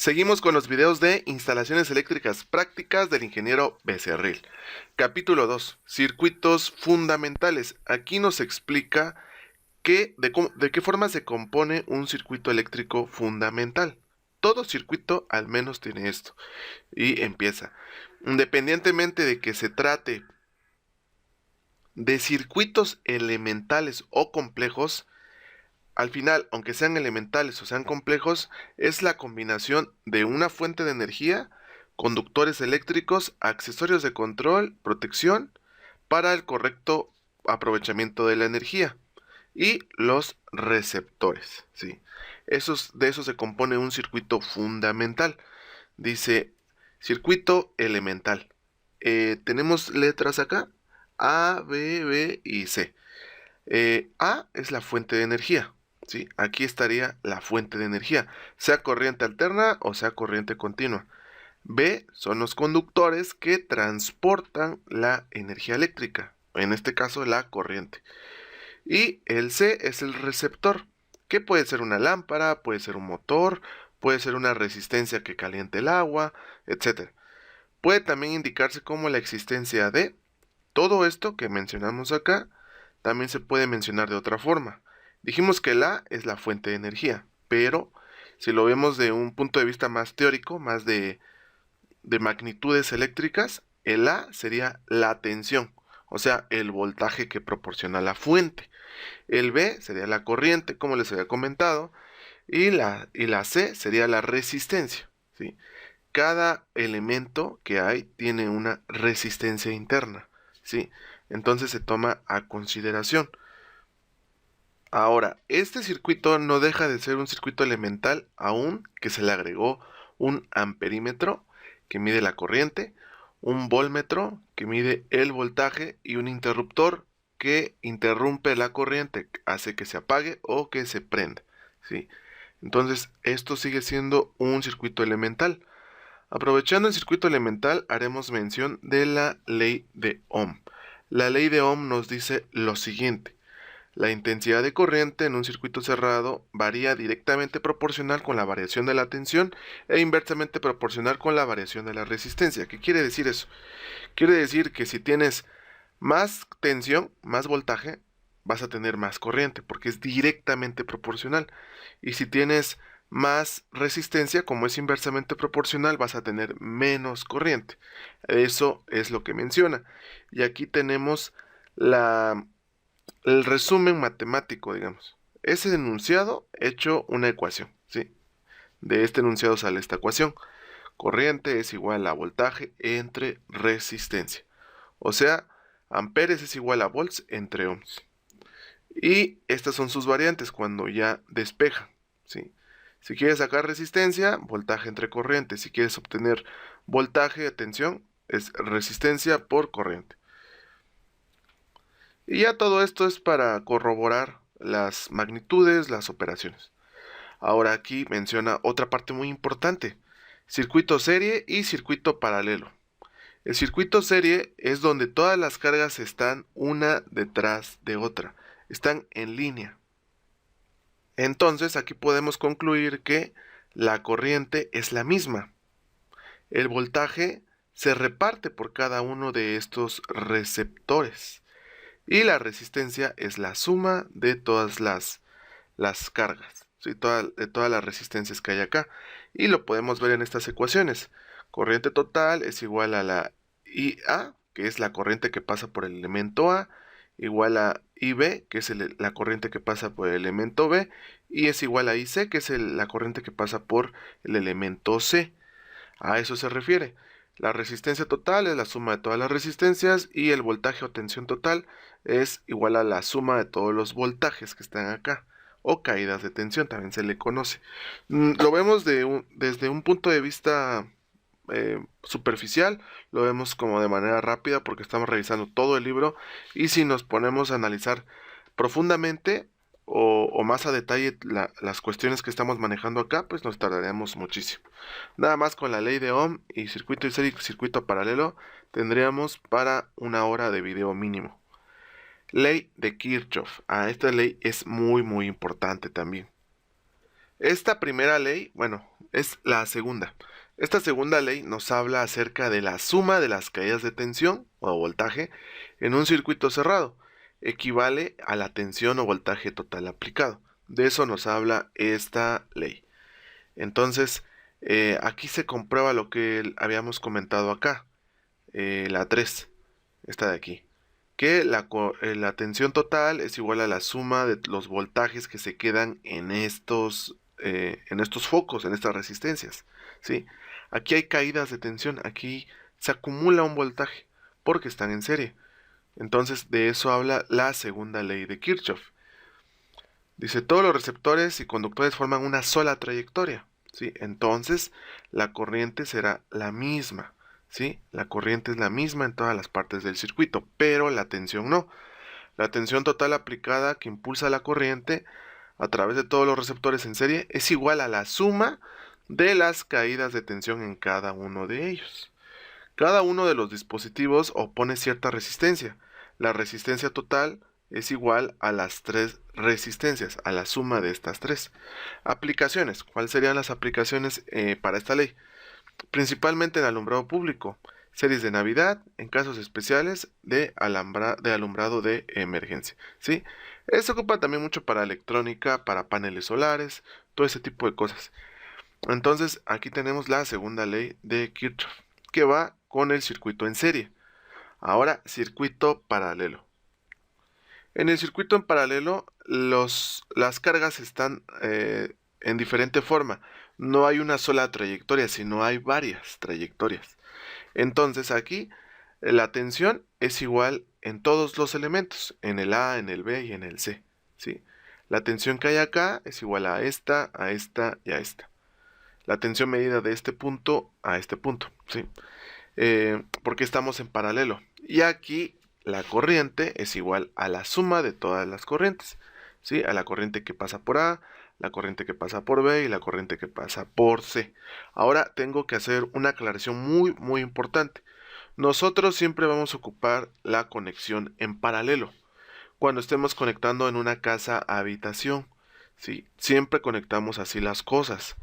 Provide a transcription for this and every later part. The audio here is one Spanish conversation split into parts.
Seguimos con los videos de instalaciones eléctricas prácticas del ingeniero Becerril. Capítulo 2. Circuitos fundamentales. Aquí nos explica de qué forma se compone un circuito eléctrico fundamental. Todo circuito al menos tiene esto. Y empieza. Independientemente de que se trate de circuitos elementales o complejos, al final, aunque sean elementales o sean complejos, es la combinación de una fuente de energía, conductores eléctricos, accesorios de control, protección para el correcto aprovechamiento de la energía y los receptores, ¿sí? De eso se compone un circuito fundamental. Dice circuito elemental. Tenemos letras acá, A, B y C. A es la fuente de energía, ¿sí? Aquí estaría la fuente de energía, sea corriente alterna o sea corriente continua. B son los conductores que transportan la energía eléctrica, en este caso la corriente. Y el C es el receptor, que puede ser una lámpara, puede ser un motor, puede ser una resistencia que caliente el agua, etc. Puede también indicarse como la existencia de todo esto que mencionamos acá. También se puede mencionar de otra forma. Dijimos que la es la fuente de energía, pero si lo vemos de un punto de vista más teórico, más de magnitudes eléctricas, el A sería la tensión, o sea, el voltaje que proporciona la fuente. El B sería la corriente, como les había comentado, y la C sería la resistencia, ¿sí? Cada elemento que hay tiene una resistencia interna, ¿sí? Entonces se toma a consideración. Ahora, este circuito no deja de ser un circuito elemental, aún que se le agregó un amperímetro que mide la corriente, un voltmetro que mide el voltaje y un interruptor que interrumpe la corriente, hace que se apague o que se prenda, ¿sí? Entonces, esto sigue siendo un circuito elemental. Aprovechando el circuito elemental, haremos mención de la ley de Ohm. La ley de Ohm nos dice lo siguiente. La intensidad de corriente en un circuito cerrado varía directamente proporcional con la variación de la tensión e inversamente proporcional con la variación de la resistencia. ¿Qué quiere decir eso? Quiere decir que si tienes más tensión, más voltaje, vas a tener más corriente porque es directamente proporcional. Y si tienes más resistencia, como es inversamente proporcional, vas a tener menos corriente. Eso es lo que menciona. Y aquí tenemos el resumen matemático, digamos. Ese enunciado hecho una ecuación, ¿sí? De este enunciado sale esta ecuación. Corriente es igual a voltaje entre resistencia. O sea, amperes es igual a volts entre ohms. Y estas son sus variantes cuando ya despejan, ¿sí? Si quieres sacar resistencia, voltaje entre corriente. Si quieres obtener voltaje, atención, es resistencia por corriente. Y ya todo esto es para corroborar las magnitudes, las operaciones. Ahora aquí menciona otra parte muy importante, circuito serie y circuito paralelo. El circuito serie es donde todas las cargas están una detrás de otra, están en línea. Entonces aquí podemos concluir que la corriente es la misma. El voltaje se reparte por cada uno de estos receptores. Y la resistencia es la suma de todas las cargas, ¿sí? De todas las resistencias que hay acá. Y lo podemos ver en estas ecuaciones. Corriente total es igual a la IA, que es la corriente que pasa por el elemento A, igual a IB, que es la corriente que pasa por el elemento B, y es igual a IC, que es la corriente que pasa por el elemento C. A eso se refiere. La resistencia total es la suma de todas las resistencias y el voltaje o tensión total es igual a la suma de todos los voltajes que están acá, o caídas de tensión, también se le conoce. Lo vemos desde un punto de vista superficial, lo vemos como de manera rápida porque estamos revisando todo el libro, y si nos ponemos a analizar profundamente o más a detalle las cuestiones que estamos manejando acá, pues nos tardaríamos muchísimo. Nada más con la ley de Ohm y circuito y serie y circuito paralelo tendríamos para una hora de video mínimo. Ley de Kirchhoff. Esta ley es muy importante también. Esta primera ley, bueno, es la segunda. Esta segunda ley nos habla acerca de la suma de las caídas de tensión o voltaje en un circuito cerrado. Equivale a la tensión o voltaje total aplicado. De eso nos habla esta ley. Entonces, aquí se comprueba lo que habíamos comentado acá, la 3, esta de aquí, que la tensión total es igual a la suma de los voltajes que se quedan en estos focos, en estas resistencias, ¿sí? Aquí hay caídas de tensión, aquí se acumula un voltaje porque están en serie. Entonces, de eso habla la segunda ley de Kirchhoff. Dice, todos los receptores y conductores forman una sola trayectoria, ¿sí? Entonces, la corriente será la misma, ¿sí? La corriente es la misma en todas las partes del circuito, pero la tensión no. La tensión total aplicada que impulsa la corriente a través de todos los receptores en serie es igual a la suma de las caídas de tensión en cada uno de ellos. Cada uno de los dispositivos opone cierta resistencia. La resistencia total es igual a las 3 resistencias, a la suma de estas 3. Aplicaciones. ¿Cuáles serían las aplicaciones para esta ley? Principalmente en alumbrado público, series de Navidad, en casos especiales de alumbrado de emergencia, ¿sí? Esto ocupa también mucho para electrónica, para paneles solares, todo ese tipo de cosas. Entonces, aquí tenemos la segunda ley de Kirchhoff, que va con el circuito en serie. Ahora, circuito paralelo. En el circuito en paralelo, las cargas están en diferente forma. No hay una sola trayectoria, sino hay varias trayectorias. Entonces aquí la tensión es igual en todos los elementos, en el A, en el B y en el C, ¿sí? La tensión que hay acá es igual a esta y a esta. La tensión medida de este punto a este punto, ¿sí? Porque estamos en paralelo. Y aquí la corriente es igual a la suma de todas las corrientes, ¿sí? A la corriente que pasa por A, la corriente que pasa por B y la corriente que pasa por C. Ahora tengo que hacer una aclaración muy importante. Nosotros siempre vamos a ocupar la conexión en paralelo cuando estemos conectando en una casa a habitación, ¿sí? Siempre conectamos así las cosas,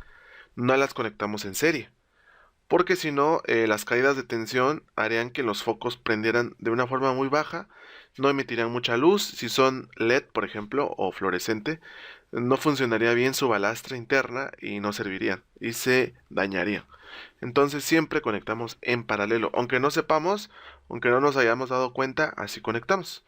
no las conectamos en serie. Porque si no, las caídas de tensión harían que los focos prendieran de una forma muy baja, no emitirían mucha luz. Si son LED, por ejemplo, o fluorescente, no funcionaría bien su balastra interna y no servirían y se dañarían. Entonces siempre conectamos en paralelo, aunque no sepamos, aunque no nos hayamos dado cuenta, así conectamos.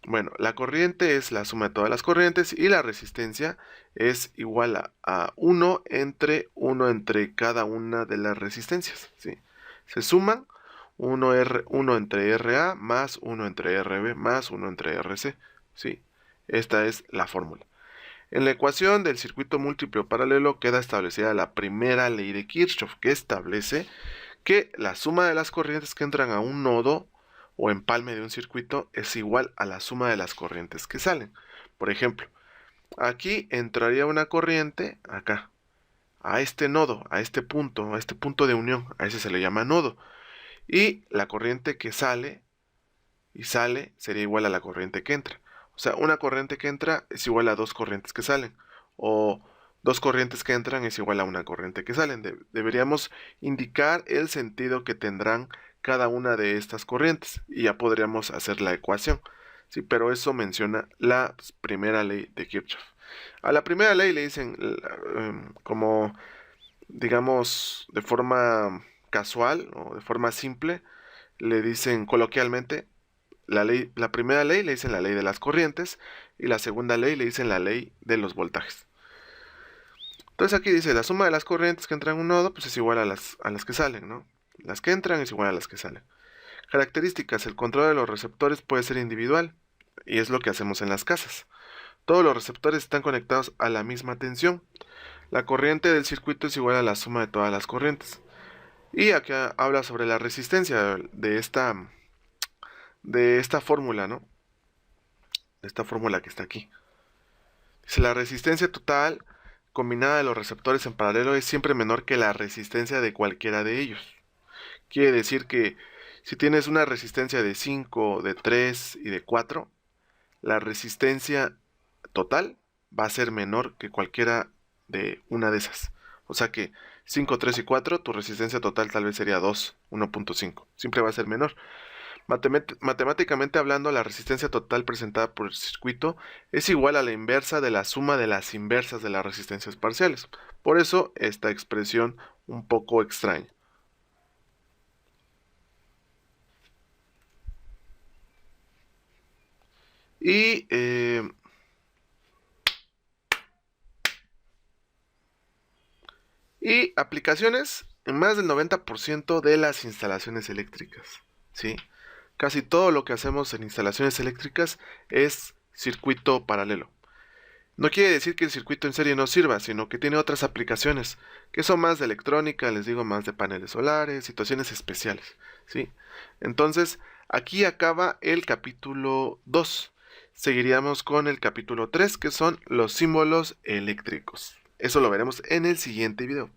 Bueno, la corriente es la suma de todas las corrientes y la resistencia es igual a 1 entre cada una de las resistencias, ¿sí? Se suman 1 entre RA más 1 entre RB más 1 entre RC, ¿sí? Esta es la fórmula. En la ecuación del circuito múltiple o paralelo queda establecida la primera ley de Kirchhoff, que establece que la suma de las corrientes que entran a un nodo o empalme de un circuito es igual a la suma de las corrientes que salen. Por ejemplo, aquí entraría una corriente acá, a este nodo, a este punto de unión, a ese se le llama nodo. Y la corriente que sale y sale sería igual a la corriente que entra. O sea, una corriente que entra es igual a dos corrientes que salen. O dos corrientes que entran es igual a una corriente que salen. Deberíamos indicar el sentido que tendrán cada una de estas corrientes y ya podríamos hacer la ecuación. Sí, pero eso menciona la primera ley de Kirchhoff. A la primera ley le dicen como, digamos, de forma casual o de forma simple, le dicen coloquialmente la primera ley le dicen la ley de las corrientes y la segunda ley le dicen la ley de los voltajes. Entonces aquí dice la suma de las corrientes que entran en un nodo pues es igual a las que salen, ¿no? Las que entran es igual a las que salen. Características, el control de los receptores puede ser individual y es lo que hacemos en las casas. Todos los receptores están conectados a la misma tensión. La corriente del circuito es igual a la suma de todas las corrientes. Y aquí habla sobre la resistencia de esta fórmula, ¿no? De esta fórmula que está aquí. Dice, la resistencia total combinada de los receptores en paralelo es siempre menor que la resistencia de cualquiera de ellos. Quiere decir que si tienes una resistencia de 5, de 3 y de 4, la resistencia total va a ser menor que cualquiera de una de esas. O sea que 5, 3 y 4, tu resistencia total tal vez sería 2, 1.5. Siempre va a ser menor. Matemáticamente hablando, la resistencia total presentada por el circuito es igual a la inversa de la suma de las inversas de las resistencias parciales. Por eso, esta expresión un poco extraña. Y aplicaciones en más del 90% de las instalaciones eléctricas, ¿sí? Casi todo lo que hacemos en instalaciones eléctricas es circuito paralelo. No quiere decir que el circuito en serie no sirva, sino que tiene otras aplicaciones, que son más de electrónica, les digo, más de paneles solares, situaciones especiales, ¿sí? Entonces, aquí acaba el capítulo 2. Seguiríamos con el capítulo 3, que son los símbolos eléctricos. Eso lo veremos en el siguiente video.